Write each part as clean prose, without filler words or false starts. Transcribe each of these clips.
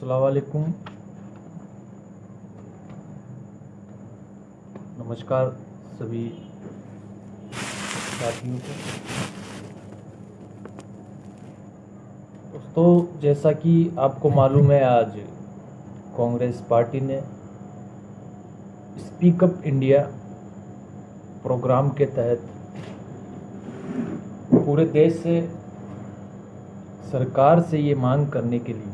अस्सलाम वालेकुम। नमस्कार सभी साथियों को। दोस्तों, जैसा कि आपको मालूम है, आज कांग्रेस पार्टी ने स्पीक अप इंडिया प्रोग्राम के तहत पूरे देश से सरकार से ये मांग करने के लिए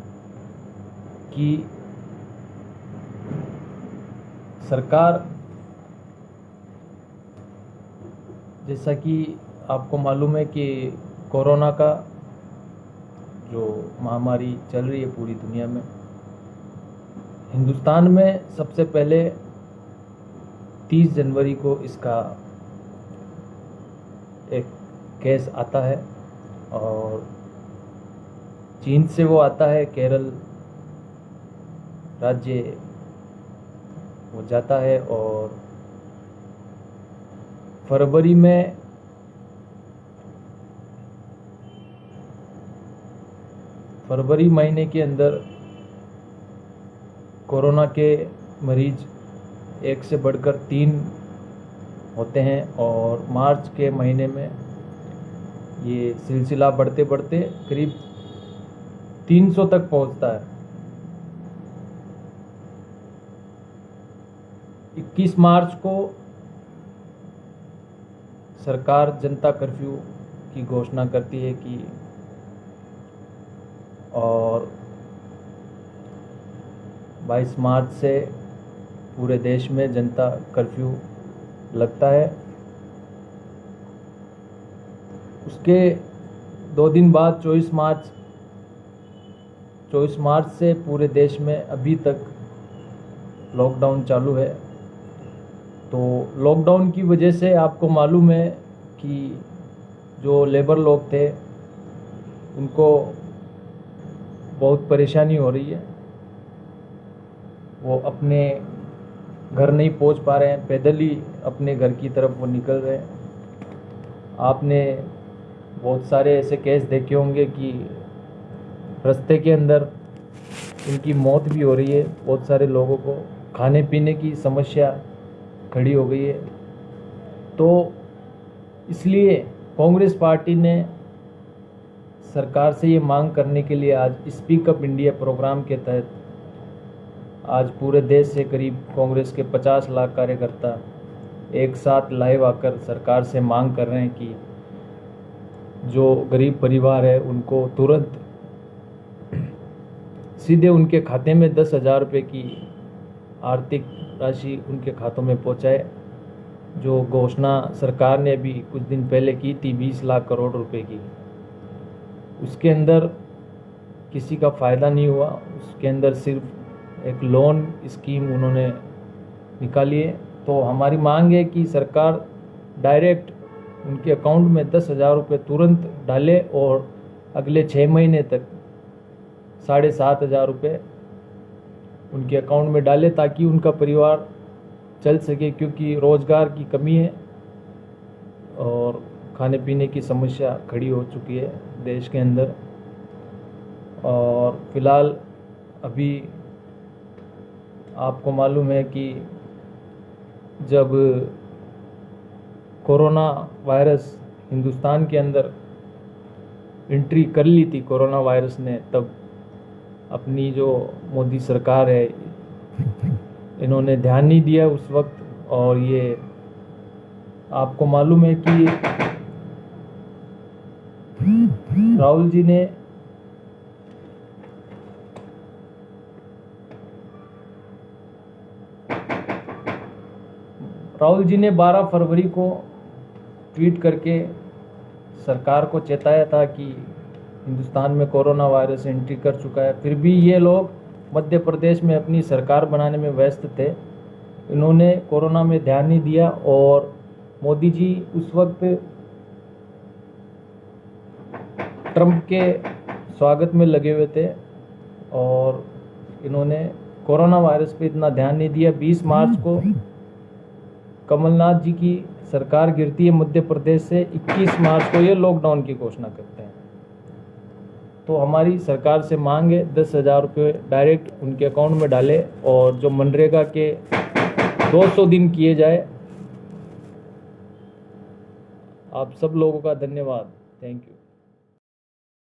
कि सरकार, जैसा कि आपको मालूम है कि कोरोना का जो महामारी चल रही है पूरी दुनिया में, हिंदुस्तान में सबसे पहले 30 जनवरी को इसका एक केस आता है और चीन से वो आता है, केरल राज्य वो जाता है और फरवरी महीने के अंदर कोरोना के मरीज एक से बढ़कर 3 होते हैं और मार्च के महीने में ये सिलसिला बढ़ते बढ़ते करीब 300 तक पहुंचता है। 21 मार्च को सरकार जनता कर्फ्यू की घोषणा करती है कि और 22 मार्च से पूरे देश में जनता कर्फ्यू लगता है। उसके 2 दिन बाद 24 मार्च से पूरे देश में अभी तक लॉकडाउन चालू है। तो लॉकडाउन की वजह से आपको मालूम है कि जो लेबर लोग थे उनको बहुत परेशानी हो रही है। वो अपने घर नहीं पहुंच पा रहे हैं, पैदल ही अपने घर की तरफ वो निकल रहे हैं। आपने बहुत सारे ऐसे केस देखे होंगे कि रास्ते के अंदर इनकी मौत भी हो रही है। बहुत सारे लोगों को खाने पीने की समस्या खड़ी हो गई है। तो इसलिए कांग्रेस पार्टी ने सरकार से ये मांग करने के लिए आज स्पीक अप इंडिया प्रोग्राम के तहत आज पूरे देश से करीब कांग्रेस के 50 लाख कार्यकर्ता एक साथ लाइव आकर सरकार से मांग कर रहे हैं कि जो गरीब परिवार है उनको तुरंत सीधे उनके खाते में 10,000 रुपये की आर्थिक राशि उनके खातों में पहुंचाए। जो घोषणा सरकार ने अभी कुछ दिन पहले की थी 20 लाख करोड़ रुपए की, उसके अंदर किसी का फ़ायदा नहीं हुआ। उसके अंदर सिर्फ एक लोन स्कीम उन्होंने निकाली है। तो हमारी मांग है कि सरकार डायरेक्ट उनके अकाउंट में 10,000 रुपये तुरंत डाले और अगले 6 महीने तक 7,500 रुपये उनके अकाउंट में डाले ताकि उनका परिवार चल सके, क्योंकि रोज़गार की कमी है और खाने पीने की समस्या खड़ी हो चुकी है देश के अंदर। और फिलहाल अभी आपको मालूम है कि जब कोरोना वायरस हिंदुस्तान के अंदर एंट्री कर ली थी कोरोना वायरस ने, तब अपनी जो मोदी सरकार है इन्होंने ध्यान नहीं दिया उस वक्त। और ये आपको मालूम है कि राहुल जी ने 12 फरवरी को ट्वीट करके सरकार को चेताया था कि हिंदुस्तान में कोरोना वायरस एंट्री कर चुका है। फिर भी ये लोग मध्य प्रदेश में अपनी सरकार बनाने में व्यस्त थे। इन्होंने कोरोना में ध्यान नहीं दिया और मोदी जी उस वक्त ट्रंप के स्वागत में लगे हुए थे और इन्होंने कोरोना वायरस पे इतना ध्यान नहीं दिया। 20 मार्च को कमलनाथ जी की सरकार गिरती है मध्य प्रदेश से, 21 मार्च को ये लॉकडाउन की घोषणा करते हैं। तो हमारी सरकार से मांग है 10,000 रुपये डायरेक्ट उनके अकाउंट में डालें और जो मनरेगा के 200 दिन किए जाए। आप सब लोगों का धन्यवाद। Thank you.